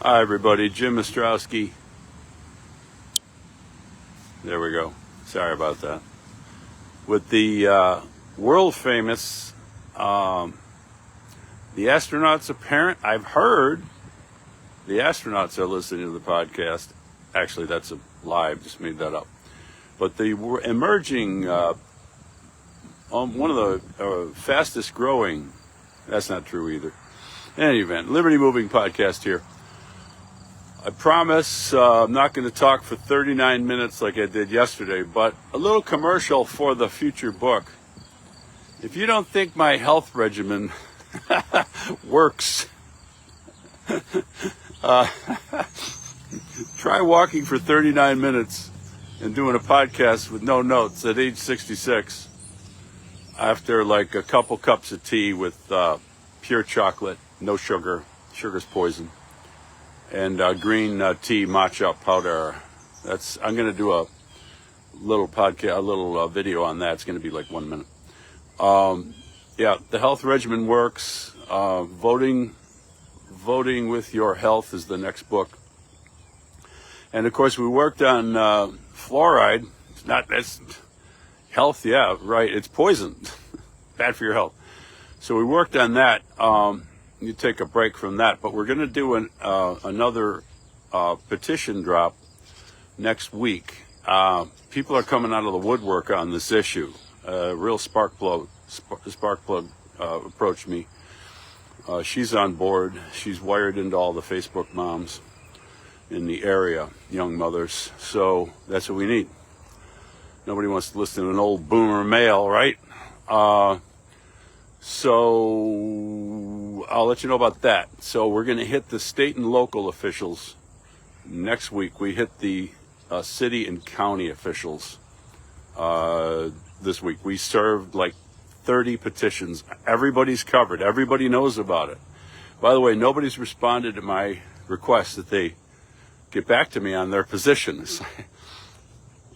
Hi everybody, Jim Ostrowski. There we go. Sorry about that. With the world famous, the astronauts apparent, I've heard the astronauts are listening to the podcast. Actually, that's a lie, I just made that up. But the emerging, one of the fastest growing, that's not true either. In any event, Liberty Moving Podcast here. I promise I'm not going to talk for 39 minutes like I did yesterday, but a little commercial for the future book. If you don't think my health regimen works, try walking for 39 minutes and doing a podcast with no notes at age 66 after like a couple cups of tea with pure chocolate, no sugar, sugar's poison, and green tea matcha powder. I'm going to do a little podcast, a little video on that. It's going to be like 1 minute. Yeah, the health regimen works. Voting with your health is the next book. And of course, we worked on fluoride. That's health, yeah, right. It's poison, bad for your health. So we worked on that. You take a break from that, but we're going to do another petition drop next week. People are coming out of the woodwork on this issue. Real spark plug approached me. She's on board. She's wired into all the Facebook moms in the area, young mothers. So that's what we need. Nobody wants to listen to an old boomer male, right? So I'll let you know about that. So we're going to hit the state and local officials next week. We hit the city and county officials this week. We served like 30 petitions. Everybody's covered. Everybody knows about it. By the way, nobody's responded to my request that they get back to me on their positions.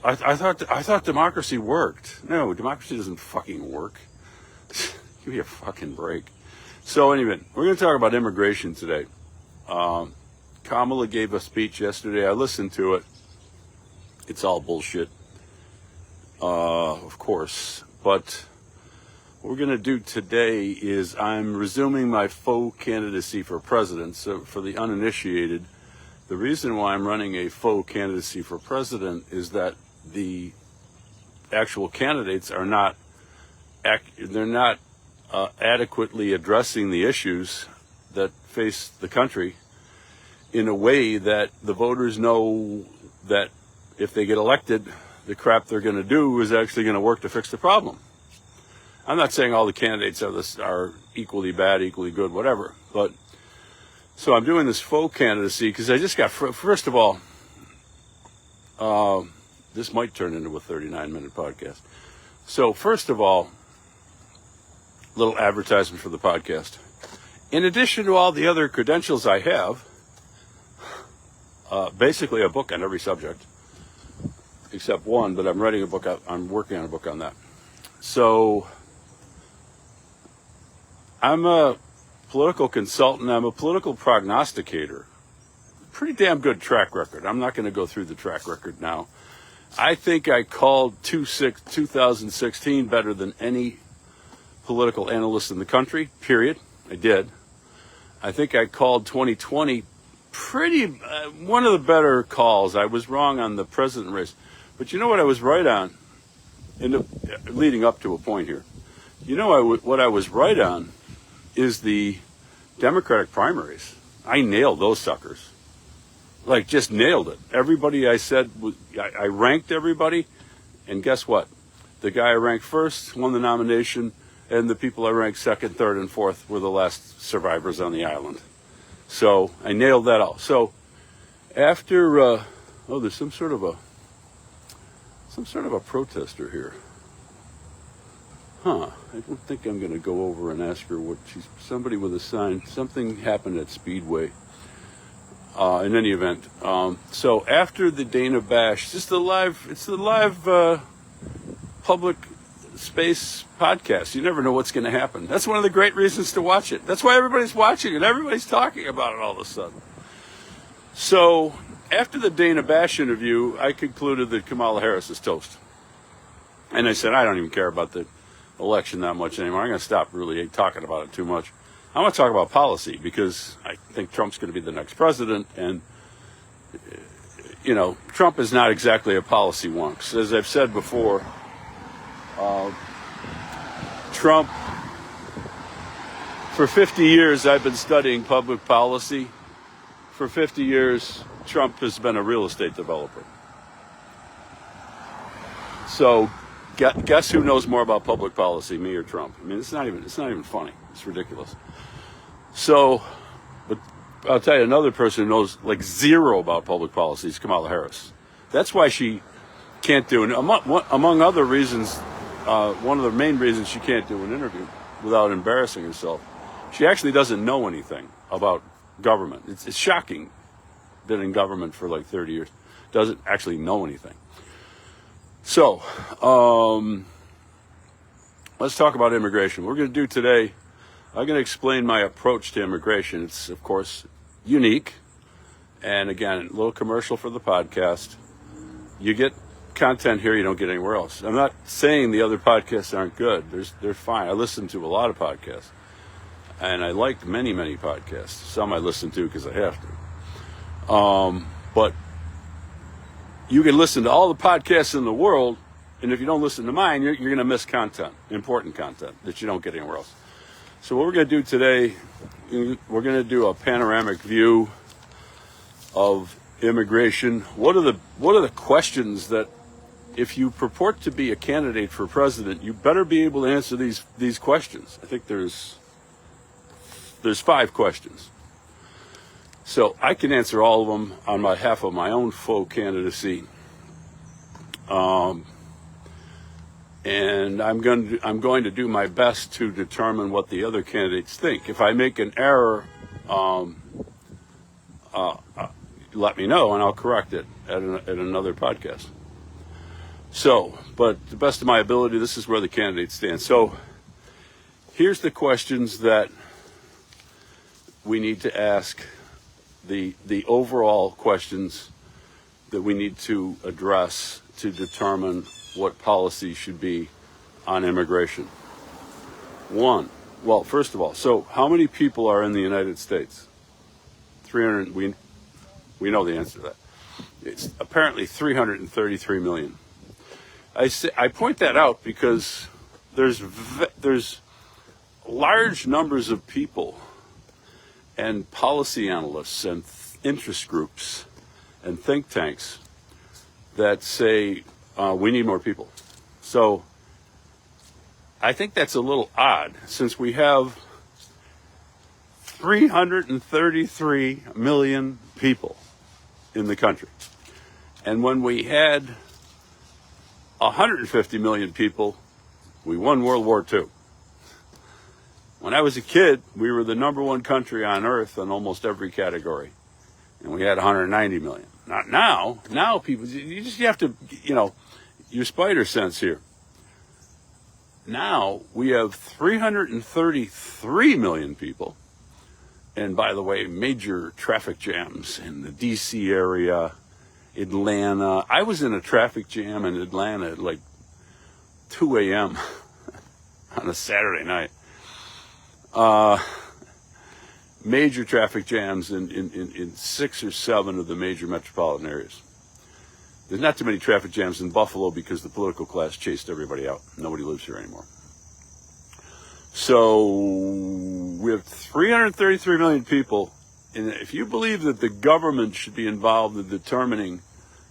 I thought democracy worked. No, democracy doesn't fucking work. Give me a fucking break. So anyway, we're going to talk about immigration today. Kamala gave a speech yesterday. I listened to it. It's all bullshit, of course. But what we're going to do today is I'm resuming my faux candidacy for president. So for the uninitiated, the reason why I'm running a faux candidacy for president is that the actual candidates are not adequately addressing the issues that face the country in a way that the voters know that if they get elected, the crap they're going to do is actually going to work to fix the problem. I'm not saying all the candidates are equally bad, equally good, whatever. But so I'm doing this faux candidacy because I just got, first of all, this might turn into a 39-minute podcast. So first of all, little advertisement for the podcast. In addition to all the other credentials I have, basically a book on every subject, except one, but I'm writing a book. I'm working on a book on that. So I'm a political consultant. I'm a political prognosticator. Pretty damn good track record. I'm not going to go through the track record now. I think I called 2016 better than any political analyst in the country, period. I did. I think I called 2020 one of the better calls. I was wrong on the president race. But you know what I was right on? Leading up to a point here. You know what I was right on is the Democratic primaries. I nailed those suckers. Like, just nailed it. Everybody I said, I ranked everybody, and guess what? The guy I ranked first won the nomination, and the people I ranked second, third, and fourth were the last survivors on the island. So I nailed that all. So after, there's some sort of a protester here. I don't think I'm going to go over and ask her somebody with a sign. Something happened at Speedway. In any event, so after the Dana Bash, it's the live public space podcast. You never know what's going to happen. That's one of the great reasons to watch it. That's why everybody's watching it. Everybody's talking about it all of a sudden. So after the Dana Bash interview, I concluded that Kamala Harris is toast. And I said, I don't even care about the election that much anymore. I'm going to stop really talking about it too much. I want to talk about policy because I think Trump's going to be the next president. And, you know, Trump is not exactly a policy wonk. As I've said before, Trump, for 50 years, I've been studying public policy. For 50 years, Trump has been a real estate developer. So guess who knows more about public policy, me or Trump? I mean, it's not even funny. It's ridiculous. So, but I'll tell you, another person who knows like zero about public policy is Kamala Harris. That's why she can't do it. Among other reasons, one of the main reasons she can't do an interview without embarrassing herself, she actually doesn't know anything about government. It's shocking. Been in government for like 30 years, doesn't actually know anything. So, let's talk about immigration. We're going to do today, I'm going to explain my approach to immigration. It's, of course, unique. And again, a little commercial for the podcast. You get content here you don't get anywhere else. I'm not saying the other podcasts aren't good. They're fine. I listen to a lot of podcasts. And I like many, many podcasts. Some I listen to because I have to. But you can listen to all the podcasts in the world, and if you don't listen to mine, you're going to miss content, important content that you don't get anywhere else. So what we're going to do today, we're going to do a panoramic view of immigration. What are the questions that, if you purport to be a candidate for president, you better be able to answer these questions. I think there's 5 questions. So I can answer all of them on behalf of my own faux candidacy. And I'm going to do my best to determine what the other candidates think. If I make an error, let me know and I'll correct it at another podcast. So, but to the best of my ability, this is where the candidates stand. So here's the questions that we need to ask, the overall questions that we need to address to determine what policy should be on immigration. 1, well, first of all, so how many people are in the United States? 300, we know the answer to that. It's apparently 333 million. I point that out because there's large numbers of people and policy analysts and interest groups and think tanks that say we need more people. So I think that's a little odd since we have 333 million people in the country. And when we had 150 million people, we won World War II. When I was a kid, we were the #1 country on earth in almost every category. And we had 190 million. Not now people, you have to, your spider sense here. Now we have 333 million people. And by the way, major traffic jams in the DC area, Atlanta. I was in a traffic jam in Atlanta at like 2 a.m. on a Saturday night. Major traffic jams in 6 or 7 of the major metropolitan areas. There's not too many traffic jams in Buffalo because the political class chased everybody out. Nobody lives here anymore. So we have 333 million people. And if you believe that the government should be involved in determining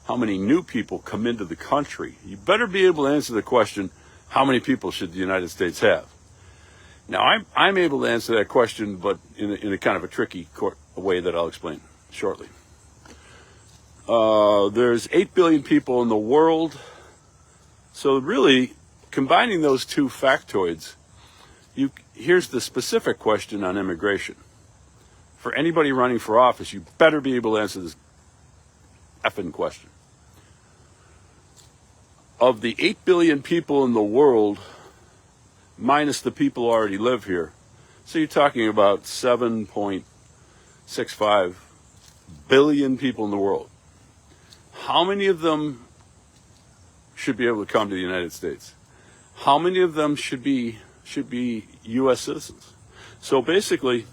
how many new people come into the country, you better be able to answer the question, how many people should the United States have? Now, I'm able to answer that question, but in a kind of a tricky way that I'll explain shortly. There's 8 billion people in the world. So really, combining those two factoids, here's the specific question on immigration. For anybody running for office, you better be able to answer this effing question. Of the 8 billion people in the world, minus the people who already live here, so you're talking about 7.65 billion people in the world. How many of them should be able to come to the United States? How many of them should be U.S. citizens? So basically,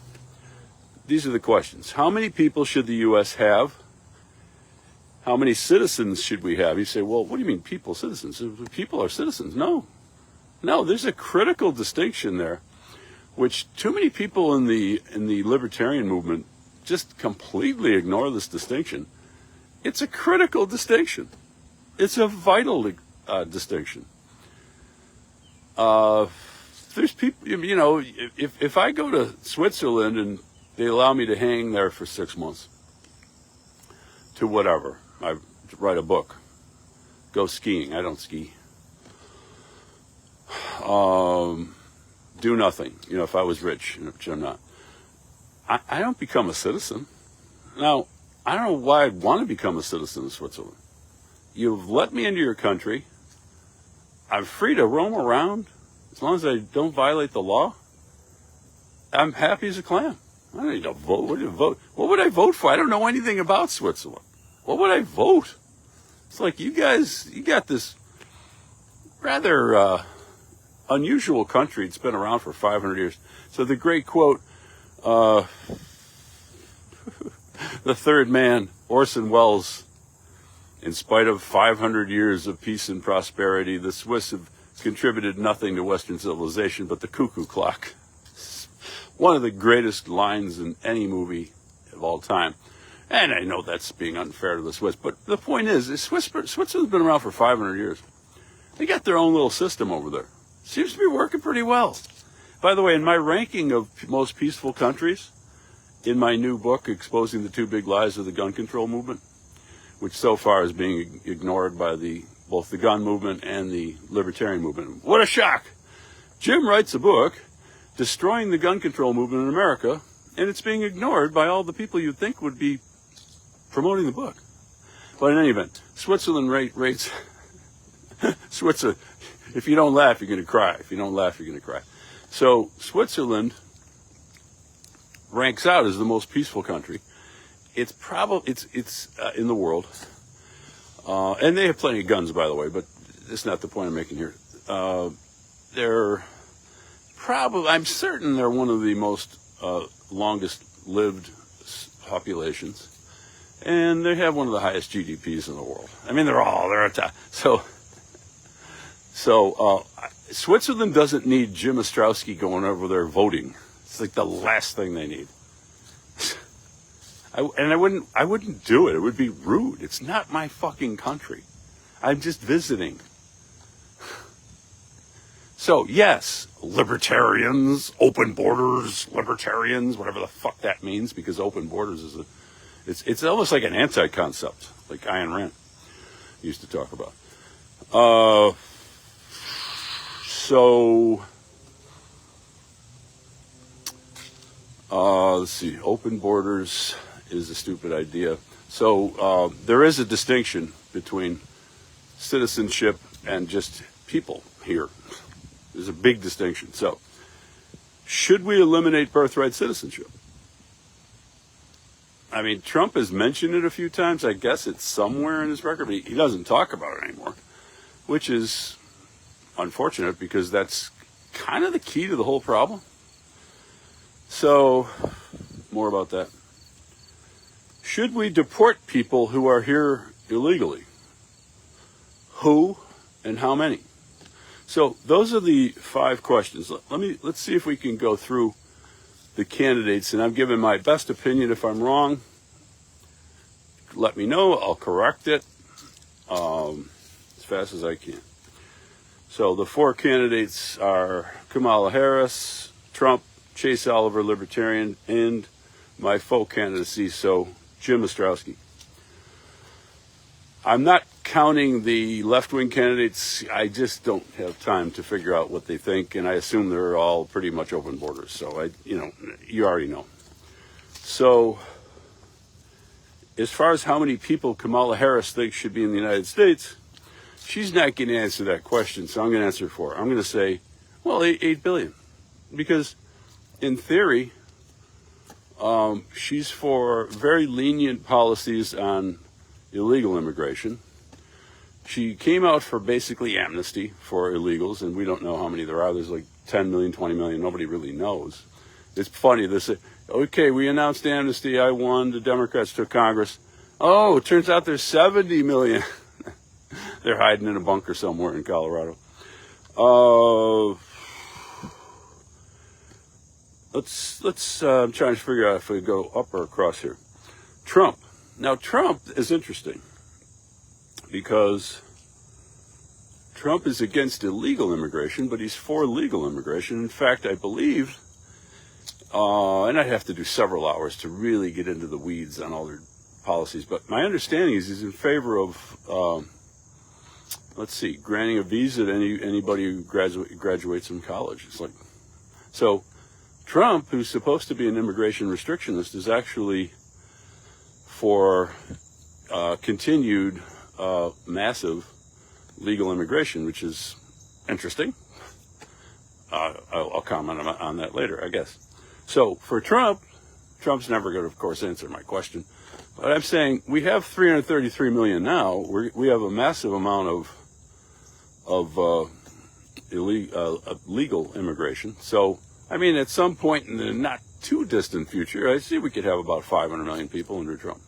these are the questions. How many people should the U.S. have? How many citizens should we have? You say, well, what do you mean people, citizens? People are citizens. No, there's a critical distinction there, which too many people in the libertarian movement just completely ignore this distinction. It's a critical distinction. It's a vital distinction. There's people, you know, if I go to Switzerland and they allow me to hang there for 6 months to whatever, I write a book, go skiing. I don't ski. Do nothing. You know, if I was rich, which I'm not, I don't become a citizen. Now, I don't know why I'd want to become a citizen of Switzerland. You've let me into your country. I'm free to roam around as long as I don't violate the law. I'm happy as a clam. I don't need to vote. What do you vote? What would I vote for? I don't know anything about Switzerland. What would I vote? It's like you guys, you got this rather unusual country. It's been around for 500 years. So the great quote, the third man, Orson Welles, in spite of 500 years of peace and prosperity, the Swiss have contributed nothing to Western civilization but the cuckoo clock. One of the greatest lines in any movie of all time. And I know that's being unfair to the Swiss, but the point is Switzerland's been around for 500 years. They got their own little system over there. Seems to be working pretty well. By the way, in my ranking of most peaceful countries, in my new book, Exposing the Two Big Lies of the Gun Control Movement, which so far is being ignored by both the gun movement and the libertarian movement. What a shock! Jim writes a book, Destroying the Gun Control Movement in America, and it's being ignored by all the people you'd think would be promoting the book. But in any event, Switzerland rates Switzerland. If you don't laugh, you're going to cry. If you don't laugh, you're going to cry. So Switzerland ranks out as the most peaceful country. It's in the world, and they have plenty of guns, by the way. But it's not the point I'm making here. I'm certain they're one of the most longest lived populations, and they have one of the highest GDPs in the world. I mean, they're at top. So Switzerland doesn't need Jim Ostrowski going over there voting. It's like the last thing they need. I wouldn't do it. It would be rude. It's not my fucking country. I'm just visiting. So yes, libertarians, open borders, libertarians, whatever the fuck that means, because open borders it's almost like an anti-concept, like Ayn Rand used to talk about. Let's see, open borders is a stupid idea. So there is a distinction between citizenship and just people here. There's a big distinction. So, should we eliminate birthright citizenship? I mean, Trump has mentioned it a few times. I guess it's somewhere in his record, but he doesn't talk about it anymore, which is unfortunate because that's kind of the key to the whole problem. So, more about that. Should we deport people who are here illegally? Who and how many? So those are the 5 questions. Let's see if we can go through the candidates, and I'm giving my best opinion. If I'm wrong, let me know. I'll correct it as fast as I can. So the 4 candidates are Kamala Harris, Trump, Chase Oliver, Libertarian, and my faux candidacy, so Jim Ostrowski. I'm not counting the left-wing candidates. I just don't have time to figure out what they think, and I assume they're all pretty much open borders. So you already know. So as far as how many people Kamala Harris thinks should be in the United States, she's not going to answer that question, so I'm going to answer for her. I'm going to say, well, 8 billion. Because in theory, She's for very lenient policies on illegal immigration. She came out for basically amnesty for illegals, and we don't know how many there are. There's like 10 million, 20 million. Nobody really knows. It's funny. They say, okay, we announced amnesty. I won. The Democrats took Congress. Oh, it turns out there's 70 million. They're hiding in a bunker somewhere in Colorado. I'm trying to figure out if we go up or across here. Trump. Now, Trump is interesting because Trump is against illegal immigration, but he's for legal immigration. In fact, I believe, and I'd have to do several hours to really get into the weeds on all their policies, but my understanding is he's in favor of, granting a visa to anybody who graduates from college. It's like, so Trump, who's supposed to be an immigration restrictionist, is actually for continued massive legal immigration, which is interesting. I'll comment on that later, I guess. So for Trump's never going to, of course, answer my question. But I'm saying we have 333 million now. We have a massive amount of legal immigration. So, I mean, at some point in the not too distant future, I see we could have about 500 million people under Trump.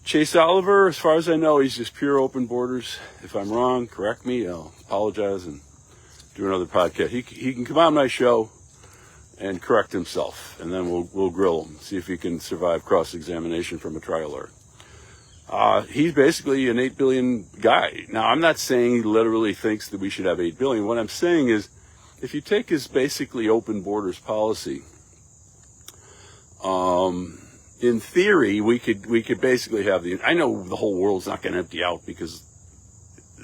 Chase Oliver, as far as I know, he's just pure open borders. If I'm wrong, correct me. I'll apologize and do another podcast. He can come on my show and correct himself, and then we'll grill him, see if he can survive cross-examination from a trial lawyer. He's basically an 8 billion guy. Now, I'm not saying he literally thinks that we should have 8 billion. What I'm saying is, if you take his basically open borders policy, in theory, we could basically have I know the whole world's not going to empty out because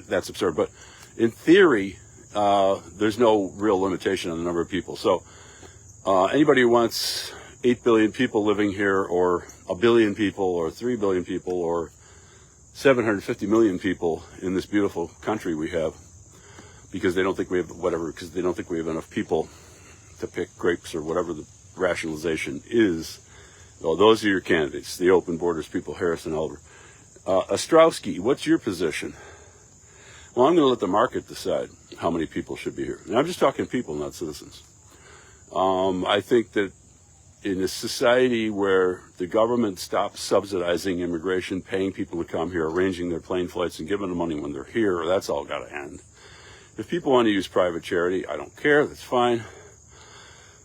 that's absurd, but in theory, there's no real limitation on the number of people. So, anybody who wants 8 billion people living here, or 1 billion people, or 3 billion people, or 750 million people in this beautiful country we have, because they don't think we have because they don't think we have enough people to pick grapes or whatever the rationalization is. Well, those are your candidates, the open borders people, Harris and Oliver. Ostrowski, what's your position? Well, I'm going to let the market decide how many people should be here. And I'm just talking people, not citizens. I think that in a society where the government stops subsidizing immigration, paying people to come here, arranging their plane flights, and giving them money when they're here, that's all got to end. If people want to use private charity, I don't care, that's fine.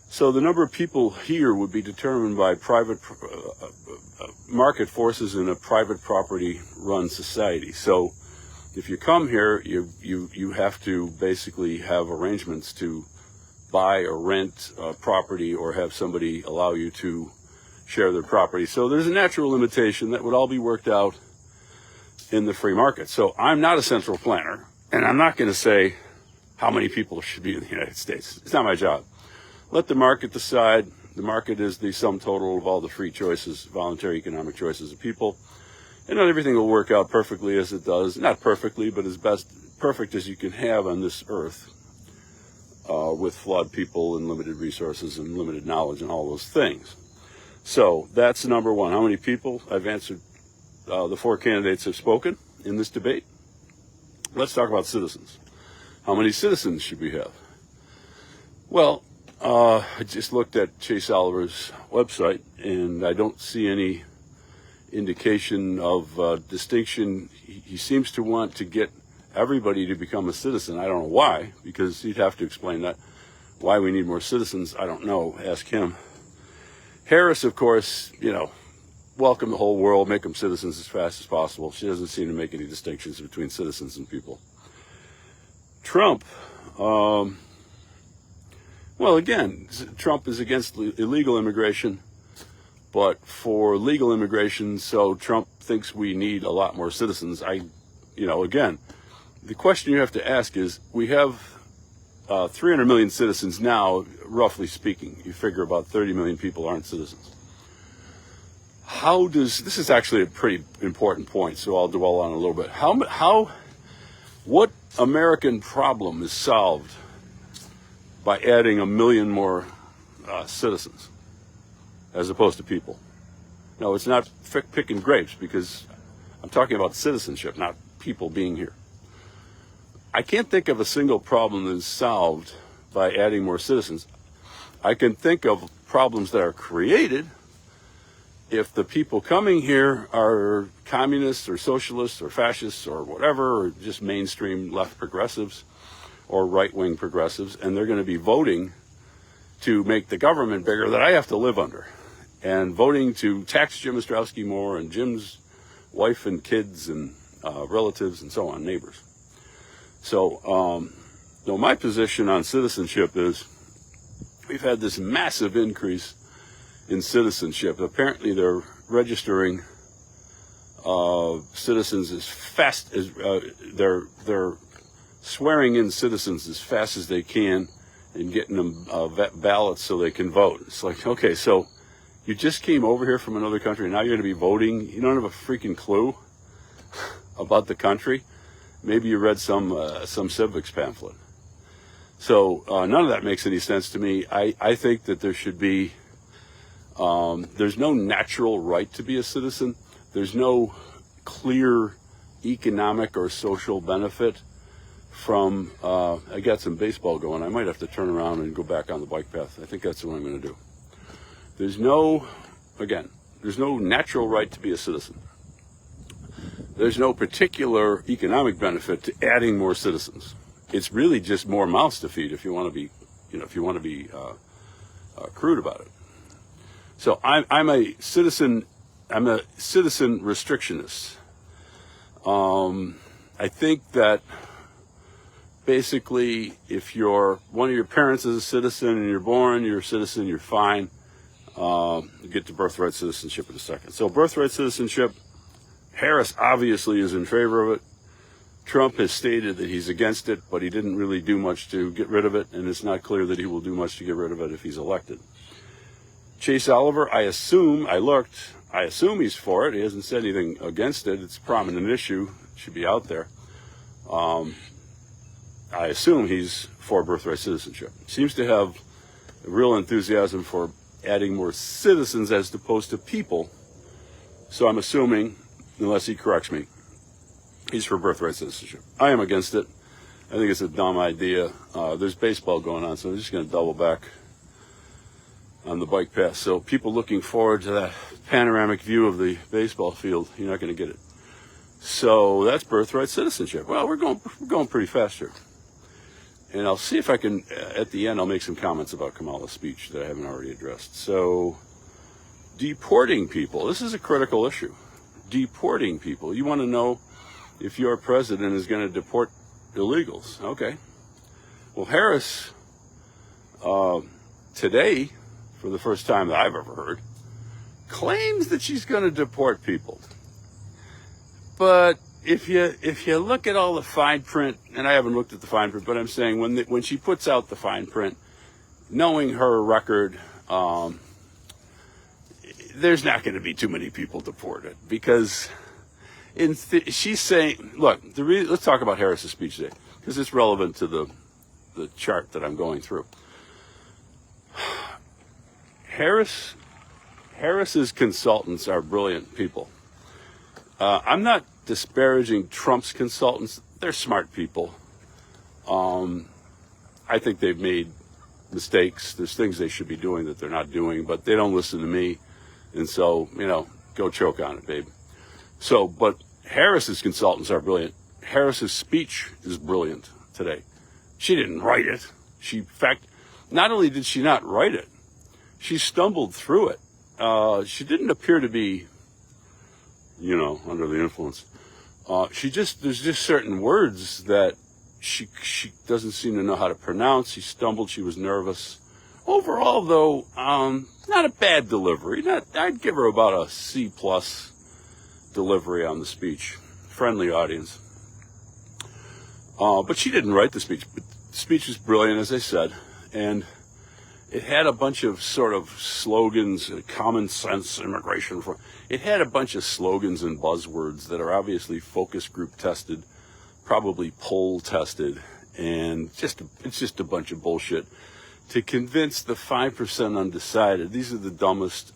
So the number of people here would be determined by private market forces in a private property-run society. So if you come here, you have to basically have arrangements to buy or rent property, or have somebody allow you to share their property. So there's a natural limitation that would all be worked out in the free market. So I'm not a central planner, and I'm not going to say how many people should be in the United States. It's not my job. Let the market decide. The market is the sum total of all the free choices, voluntary economic choices of people. And not everything will work out perfectly as it does. Not perfectly, but as perfect as you can have on this earth, with flawed people and limited resources and limited knowledge and all those things. So that's number one. How many people? I've answered. The 4 candidates have spoken in this debate. Let's talk about citizens. How many citizens should we have? Well, I just looked at Chase Oliver's website, and I don't see any indication of distinction. He seems to want to get everybody to become a citizen. I don't know why, because he'd have to explain that. Why we need more citizens, I don't know. Ask him. Harris, of course, welcome the whole world, make them citizens as fast as possible. She doesn't seem to make any distinctions between citizens and people. Trump, well, again, Trump is against illegal immigration, but for legal immigration, so Trump thinks we need a lot more citizens. Again, the question you have to ask is, we have 300 million citizens now, roughly speaking. You figure about 30 million people aren't citizens. This is actually a pretty important point, so I'll dwell on it a little bit. What American problem is solved by adding 1 million more citizens? as opposed to people. No, it's not picking grapes, because I'm talking about citizenship, not people being here. I can't think of a single problem that is solved by adding more citizens. I can think of problems that are created if the people coming here are communists or socialists or fascists or whatever, or just mainstream left progressives or right-wing progressives, and they're going to be voting to make the government bigger that I have to live under, and voting to tax Jim Ostrowski more and Jim's wife and kids and relatives and so on, neighbors. So my position on citizenship is we've had this massive increase in citizenship. Apparently they're registering citizens as fast as they're swearing in citizens as fast as they can and getting them ballots so they can vote. It's like, okay, so you just came over here from another country and now you're going to be voting. You don't have a freaking clue about the country. Maybe you read some civics pamphlet. So none of that makes any sense to me. I think that there should be, there's no natural right to be a citizen. There's no clear economic or social benefit from, I got some baseball going. I might have to turn around and go back on the bike path. I think that's what I'm going to do. There's no natural right to be a citizen. There's no particular economic benefit to adding more citizens. It's really just more mouths to feed if you want to be, crude about it. So I'm a citizen restrictionist. I think that basically if one of your parents is a citizen and you're a citizen, you're fine. You get to birthright citizenship in a second. So birthright citizenship, Harris obviously is in favor of it. Trump has stated that he's against it, but he didn't really do much to get rid of it, and it's not clear that he will do much to get rid of it if he's elected. Chase Oliver, I assume he's for it. He hasn't said anything against it. It's a prominent issue. It should be out there. I assume he's for birthright citizenship. Seems to have a real enthusiasm for adding more citizens as opposed to people. So I'm assuming, unless he corrects me, he's for birthright citizenship. I am against it. I think it's a dumb idea. There's baseball going on, so I'm just going to double back on the bike path. So people looking forward to that panoramic view of the baseball field, you're not going to get it. So that's birthright citizenship. Well, we're going pretty fast here. And I'll see if I can, at the end, I'll make some comments about Kamala's speech that I haven't already addressed. So deporting people, this is a critical issue. Deporting people. You want to know if your president is going to deport illegals. Okay. Well, Harris, today, for the first time that I've ever heard, claims that she's going to deport people. But if you look at all the fine print, and I haven't looked at the fine print, but I'm saying when she puts out the fine print, knowing her record, there's not going to be too many people deported, because she's saying, look, let's talk about Harris's speech today, because it's relevant to the chart that I'm going through. Harris's consultants are brilliant people. I'm not disparaging Trump's consultants. They're smart people. I think they've made mistakes. There's things they should be doing that they're not doing, but they don't listen to me. And so, go choke on it, babe. So, but Harris's consultants are brilliant. Harris's speech is brilliant today. She didn't write it. In fact, not only did she not write it, she stumbled through it. She didn't appear to be, under the influence. There's just certain words that she doesn't seem to know how to pronounce. She stumbled. She was nervous. Overall, though, not a bad delivery. I'd give her about a C+ delivery on the speech. Friendly audience. But she didn't write the speech. But the speech was brilliant, as I said, and it had a bunch of sort of slogans, common sense, immigration. It had a bunch of slogans and buzzwords that are obviously focus group tested, probably poll tested, and it's just a bunch of bullshit to convince the 5% undecided. These are the dumbest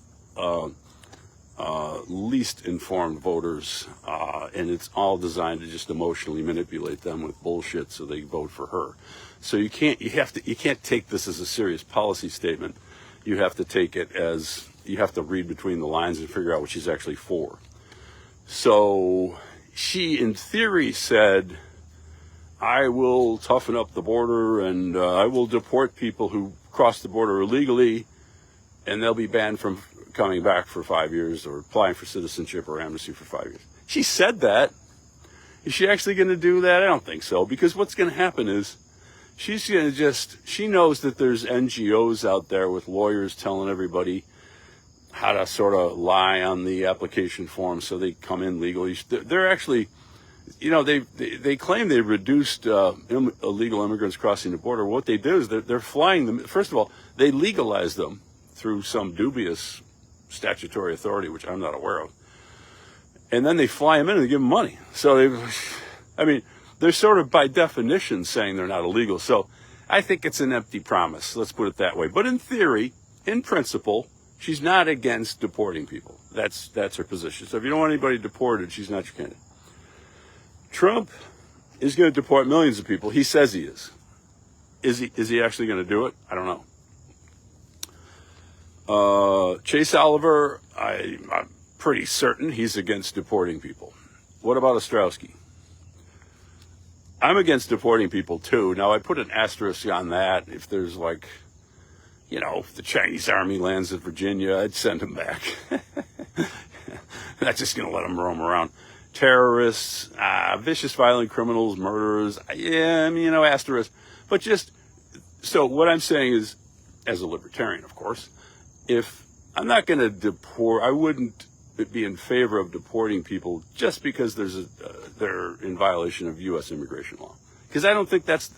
least informed voters, and it's all designed to just emotionally manipulate them with bullshit so they vote for her. So you can't take this as a serious policy statement. You have to take it as, you have to read between the lines and figure out what she's actually for. So she, in theory, said, I will toughen up the border and I will deport people who cross the border illegally, and they'll be banned from coming back for 5 years or applying for citizenship or amnesty for 5 years. She said that. Is she actually going to do that? I don't think so, because what's going to happen is she's going to she knows that there's NGOs out there with lawyers telling everybody how to sort of lie on the application form so they come in legally. They're actually, they claim they reduced illegal immigrants crossing the border. What they do is they're flying them. First of all, they legalize them through some dubious statutory authority, which I'm not aware of. And then they fly them in and they give them money. So they're sort of by definition saying they're not illegal. So I think it's an empty promise. Let's put it that way. But in theory, in principle, she's not against deporting people. That's her position. So if you don't want anybody deported, she's not your candidate. Trump is going to deport millions of people. He says he is. Is he actually going to do it? I don't know. Chase Oliver, I'm pretty certain he's against deporting people. What about Ostrowski? I'm against deporting people too. Now I put an asterisk on that. If there's if the Chinese army lands in Virginia, I'd send them back. Not just going to let them roam around. Terrorists, vicious, violent criminals, murderers, asterisk. But so what I'm saying is, as a libertarian, of course, if I'm not going to deport, I wouldn't be in favor of deporting people just because they're in violation of U.S. immigration law. Because I don't think that's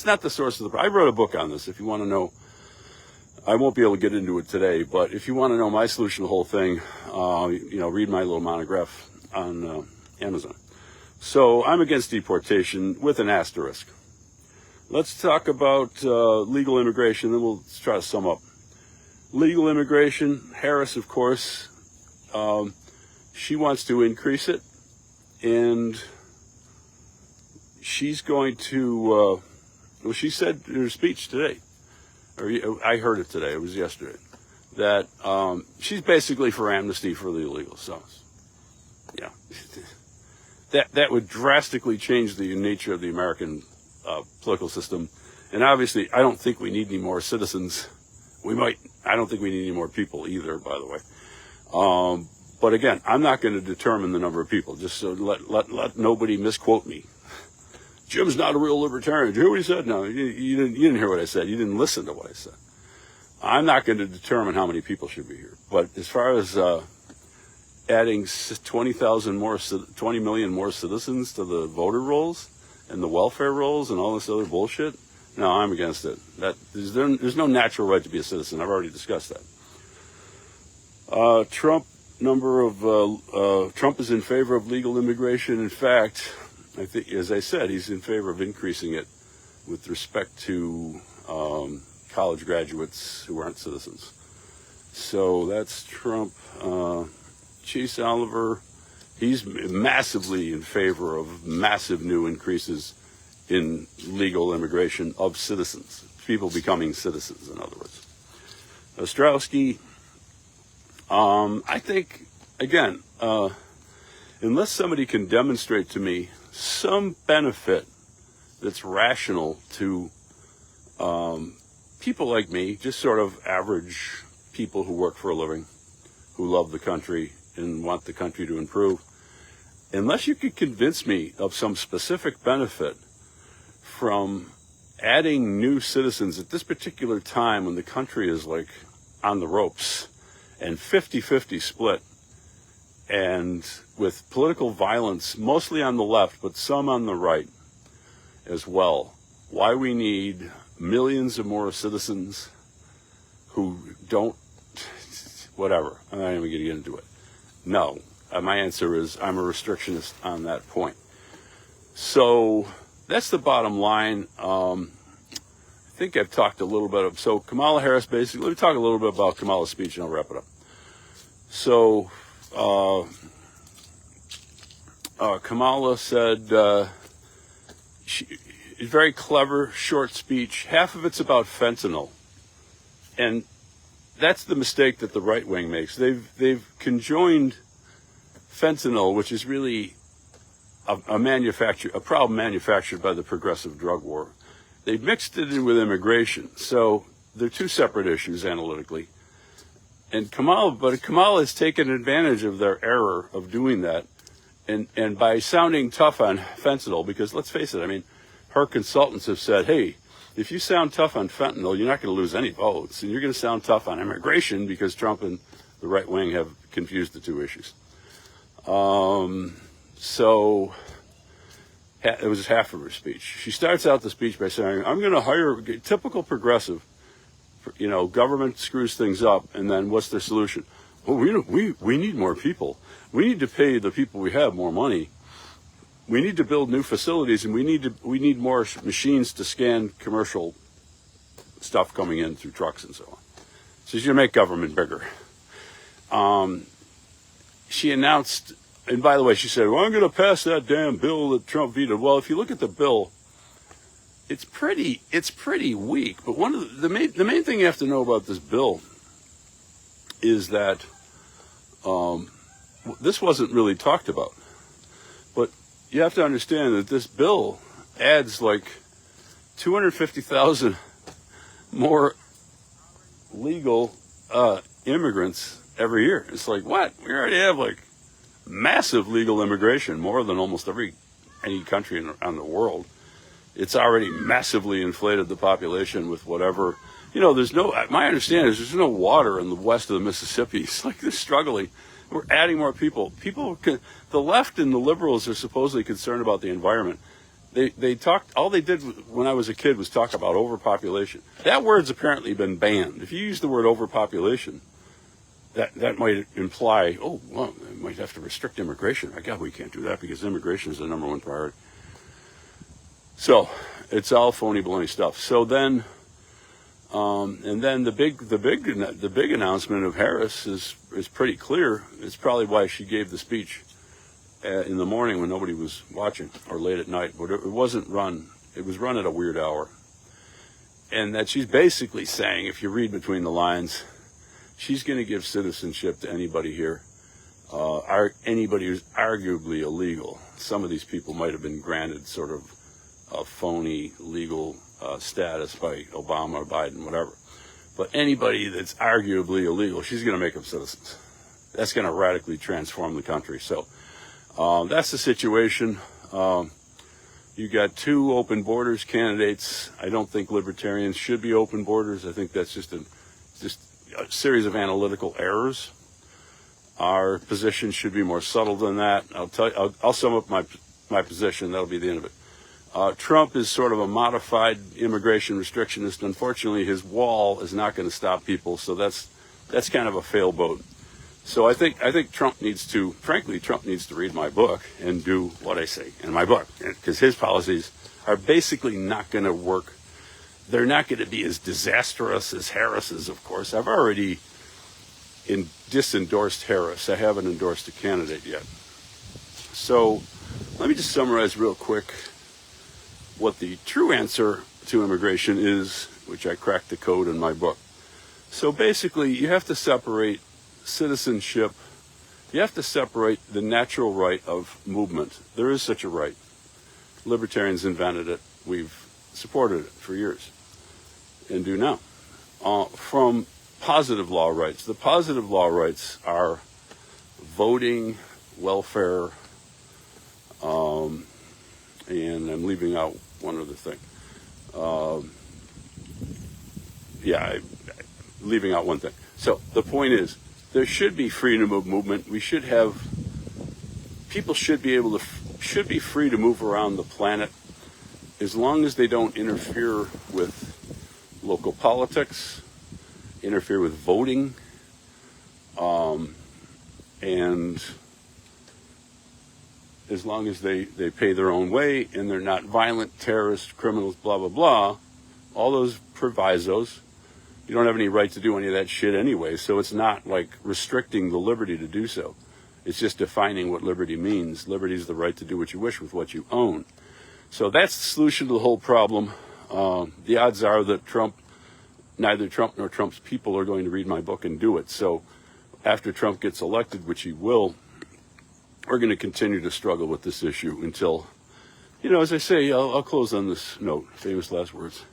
not the source of the problem. I wrote a book on this. If you want to know, I won't be able to get into it today, but if you want to know my solution to the whole thing, read my little monograph on Amazon. So I'm against deportation with an asterisk. Let's talk about legal immigration, then we'll try to sum up. Legal immigration, Harris, of course, she wants to increase it, and she's going to, she said in her speech today, or I heard it today, it was yesterday, that she's basically for amnesty for the illegals. So, yeah, that would drastically change the nature of the American political system. And obviously, I don't think we need any more citizens. I don't think we need any more people either, by the way. But again, I'm not going to determine the number of people, just so let nobody misquote me. Jim's not a real libertarian. Did you hear what he said? No, you didn't hear what I said. You didn't listen to what I said. I'm not going to determine how many people should be here. But as far as adding 20 million more citizens to the voter rolls and the welfare rolls and all this other bullshit, no, I'm against it. There's no natural right to be a citizen. I've already discussed that. Trump is in favor of legal immigration. In fact, I think, as I said, he's in favor of increasing it with respect to college graduates who aren't citizens. So that's Trump. Chase Oliver, he's massively in favor of massive new increases in legal immigration of citizens, people becoming citizens, in other words. Ostrowski, I think, again, unless somebody can demonstrate to me some benefit that's rational to people like me, just sort of average people who work for a living, who love the country and want the country to improve, unless you could convince me of some specific benefit from adding new citizens at this particular time when the country is like on the ropes and 50-50 split, and with political violence mostly on the left but some on the right as well, why we need millions of more citizens who don't, whatever, I'm not even going to get into it. No, my answer is I'm a restrictionist on that point. So that's the bottom line. I think I've talked a little bit so Kamala Harris, basically, let me talk a little bit about Kamala's speech and I'll wrap it up. So Kamala said, very clever, short speech. Half of it's about fentanyl. And that's the mistake that the right wing makes. They've conjoined fentanyl, which is really a problem manufactured by the progressive drug war. They've mixed it in with immigration. So they're two separate issues analytically. And Kamala has taken advantage of their error of doing that. And by sounding tough on fentanyl, because let's face it, I mean, her consultants have said, hey, if you sound tough on fentanyl, you're not going to lose any votes. And you're going to sound tough on immigration because Trump and the right wing have confused the two issues. So it was half of her speech. She starts out the speech by saying, I'm going to hire, typical progressive, government screws things up, and then what's their solution? Well, we need more people. We need to pay the people we have more money. We need to build new facilities, and we need more machines to scan commercial stuff coming in through trucks and so on. So she's going to make government bigger. She announced, and by the way, she said, well, I'm going to pass that damn bill that Trump vetoed. Well, if you look at the bill, it's pretty weak. But one of the main thing you have to know about this bill is that this wasn't really talked about. But you have to understand that this bill adds like 250,000 more legal immigrants every year. It's like, what? We already have like massive legal immigration, more than almost any country around the world. It's already massively inflated the population with whatever, my understanding is there's no water in the west of the Mississippi. It's like they're struggling. We're adding more people. The left and the liberals are supposedly concerned about the environment. All they did when I was a kid was talk about overpopulation. That word's apparently been banned. If you use the word overpopulation, that might imply, they might have to restrict immigration. My God, we can't do that because immigration is the number one priority. So it's all phony baloney stuff. So then, and then the big announcement of Harris is pretty clear. It's probably why she gave the speech in the morning when nobody was watching, or late at night. But it wasn't run. It was run at a weird hour. And that she's basically saying, if you read between the lines, she's going to give citizenship to anybody here, anybody who's arguably illegal. Some of these people might have been granted sort of a phony legal status by Obama or Biden, whatever. But anybody that's arguably illegal, she's going to make them citizens. That's going to radically transform the country. So that's the situation. You got two open borders candidates. I don't think libertarians should be open borders. I think that's just a series of analytical errors. Our position should be more subtle than that. I'll sum up my position. That'll be the end of it. Trump is sort of a modified immigration restrictionist. Unfortunately, his wall is not going to stop people, so that's kind of a fail boat. So I think Trump needs to read my book and do what I say in my book, because his policies are basically not going to work. They're not going to be as disastrous as Harris's, of course. I've already disendorsed Harris. I haven't endorsed a candidate yet. So let me just summarize real quick what the true answer to immigration is, which I cracked the code in my book. So basically, you have to separate citizenship. You have to separate the natural right of movement. There is such a right. Libertarians invented it. We've supported it for years and do now. From positive law rights. The positive law rights are voting, welfare, and I'm leaving out one other thing. Leaving out one thing. So the point is, there should be freedom of movement. People should be free to move around the planet as long as they don't interfere with local politics, interfere with voting, and as long as they pay their own way and they're not violent, terrorist, criminals, blah, blah, blah, all those provisos, You don't have any right to do any of that shit anyway, so it's not like restricting the liberty to do so. It's just defining what liberty means. Liberty is the right to do what you wish with what you own. So that's the solution to the whole problem. The odds are that neither Trump nor Trump's people are going to read my book and do it. So after Trump gets elected, which he will, we're going to continue to struggle with this issue until, as I say, I'll close on this note, famous last words.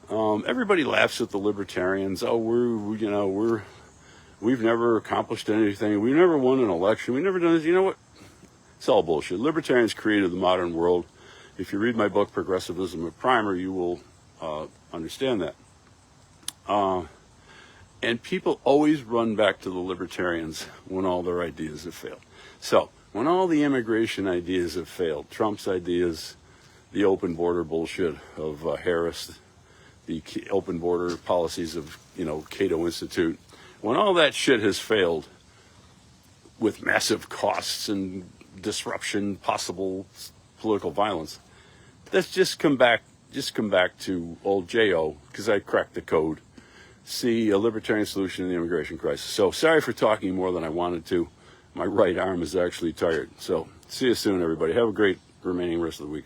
Everybody laughs at the libertarians. Oh, we've never accomplished anything. We've never won an election. We've never done this. You know what? It's all bullshit. Libertarians created the modern world. If you read my book, Progressivism, a Primer, you will understand that. And people always run back to the libertarians when all their ideas have failed. So when all the immigration ideas have failed, Trump's ideas, the open border bullshit of Harris, the open border policies of, Cato Institute, when all that shit has failed with massive costs and disruption, possible political violence, let's just come back to old J.O., because I cracked the code. See a libertarian solution in the immigration crisis. So sorry for talking more than I wanted to. My right arm is actually tired. So see you soon, everybody. Have a great remaining rest of the week.